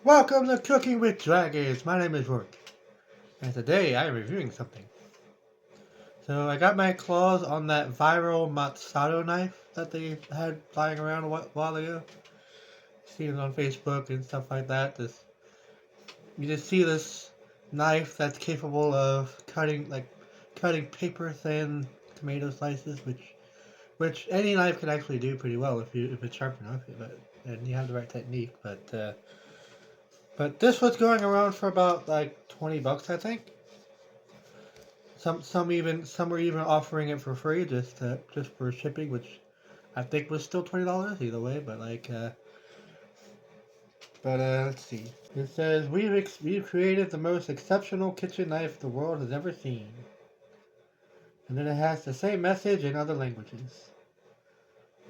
Welcome to Cooking with Dragons. My name is Rourke, and today I am reviewing something. So I got my claws on that viral Matsato knife that they had flying around a while ago. Seen it on Facebook and stuff like that. You just see this knife that's capable of cutting paper thin tomato slices, which any knife can actually do pretty well if it's sharp enough, and you have the right technique. But this was going around for about like $20, I think. Some were even offering it for free just for shipping, which I think was still $20 either way. But let's see. It says we've created the most exceptional kitchen knife the world has ever seen, and then it has the same message in other languages.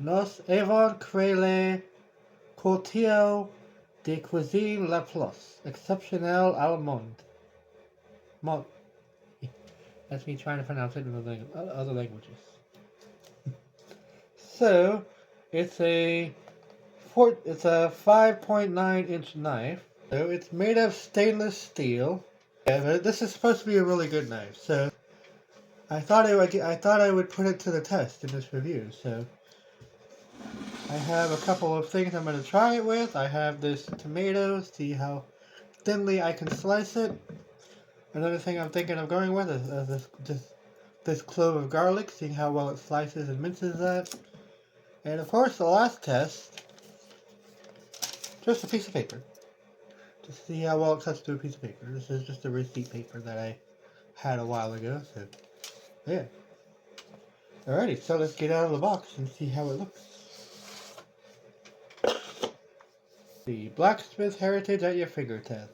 Nos avons créé le couteau de cuisine le plus exceptionnel au monde. That's me trying to pronounce it in other languages. So, it's a 5.9-inch knife. So it's made of stainless steel. Yeah, but this is supposed to be a really good knife. So I thought I would put it to the test in this review. So I have a couple of things I'm going to try it with. I have this tomato. See how thinly I can slice it. Another thing I'm thinking of going with is this clove of garlic, seeing how well it slices and minces that. And of course, the last test, just a piece of paper. To see how well it cuts through a piece of paper. This is just a receipt paper that I had a while ago, so yeah. Alrighty, so let's get out of the box and see how it looks. The blacksmith heritage at your fingertips.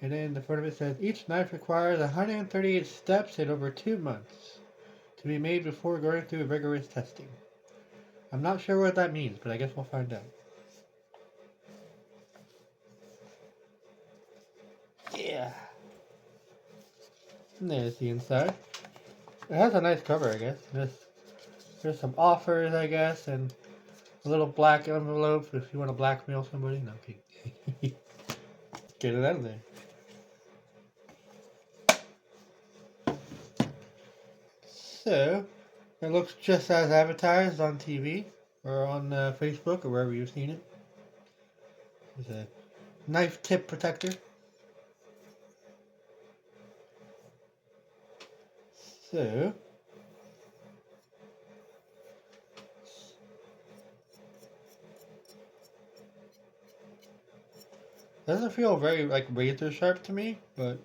And then the front of it says, each knife requires 138 steps in over 2 months to be made before going through rigorous testing. I'm not sure what that means, but I guess we'll find out. Yeah. And there's the inside. It has a nice cover, I guess. There's some offers, I guess, and a little black envelope if you want to blackmail somebody. No, okay. Get it out of there. So, it looks just as advertised on TV or on Facebook or wherever you've seen it. There's a knife tip protector. So, doesn't feel very like razor sharp to me, but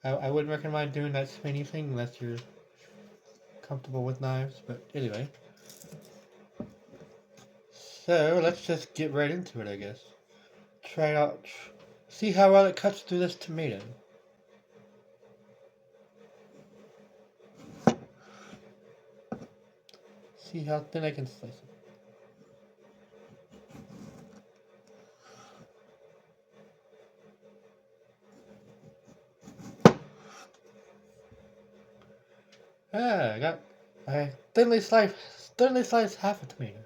I wouldn't recommend doing that spinny thing unless you're comfortable with knives. But anyway, so let's just get right into it, I guess. Try it out. See how well it cuts through this tomato. See how thin I can slice it. I thinly sliced half a tomato.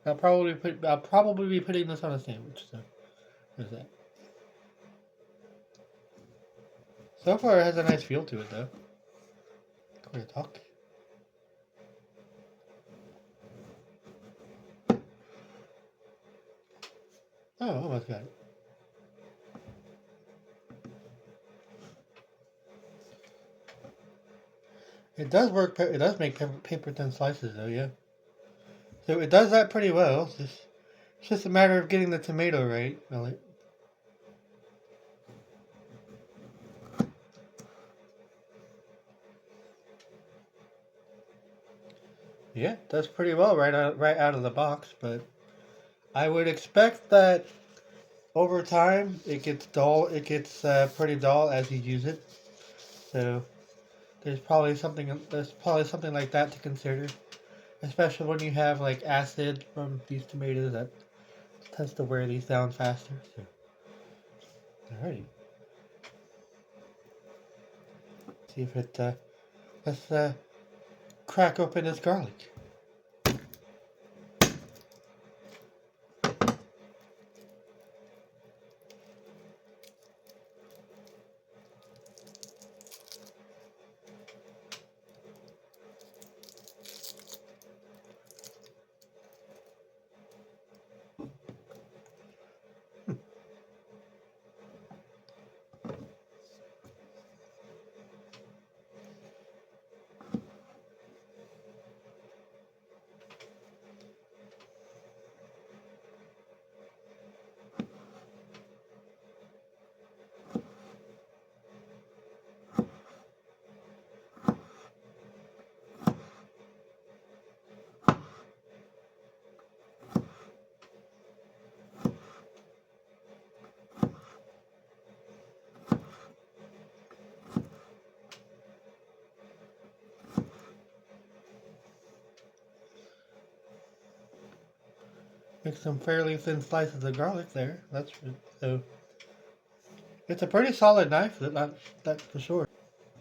I'll probably be putting this on a sandwich. So there's that. So far, it has a nice feel to it, though. Quite a talk. Oh, almost got it. It does work. It does make paper thin slices, though. Yeah. So it does that pretty well. It's just a matter of getting the tomato right. Really. Yeah, it does pretty well right out of the box. But I would expect that over time it gets dull. It gets pretty dull as you use it. So there's probably something like that to consider, especially when you have like acid from these tomatoes that tends to wear these down faster. So, alrighty. See if it. Let's crack open this garlic. Make some fairly thin slices of garlic there. That's so. It's a pretty solid knife. That's for sure.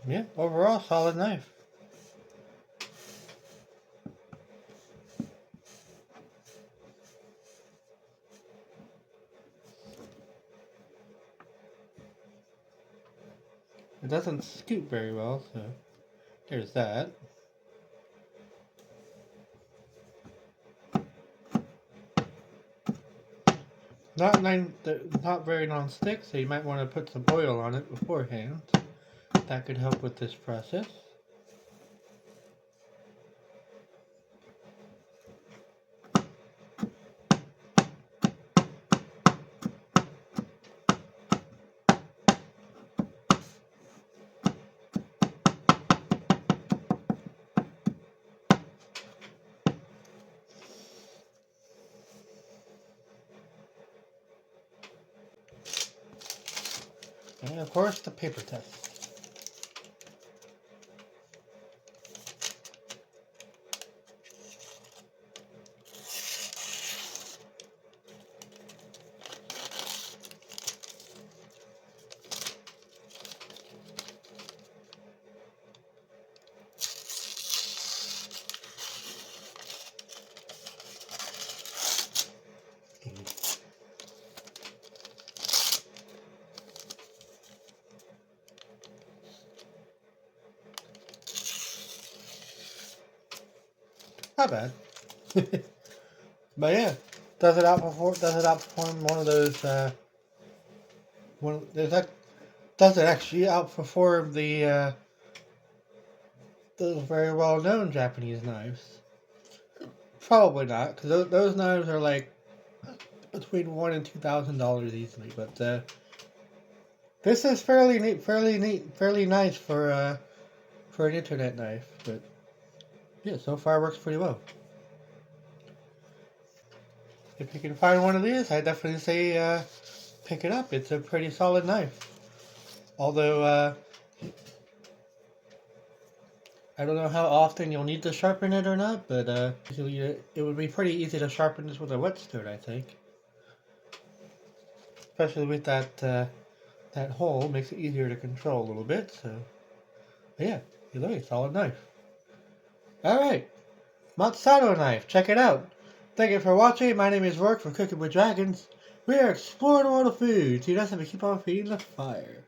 Yeah, overall solid knife. It doesn't scoop very well, so there's that. Not very non-stick, so you might want to put some oil on it beforehand. That could help with this process. And of course, the paper test. Not bad. But yeah, does it outperform one of those does it actually outperform the those very well known Japanese knives? Probably not, because those knives are like between $1,000 and $2,000 easily. But this is fairly nice for an internet knife. But yeah, so far works pretty well. If you can find one of these, I definitely say pick it up. It's a pretty solid knife. Although I don't know how often you'll need to sharpen it or not, but it would be pretty easy to sharpen this with a whetstone, I think. Especially with that hole, makes it easier to control a little bit. So, but yeah, either way, solid knife. All right, Matsato Knife, check it out. Thank you for watching. My name is Rourke from Cooking with Dragons. We are exploring the world of food, so you just have to keep on feeding the fire.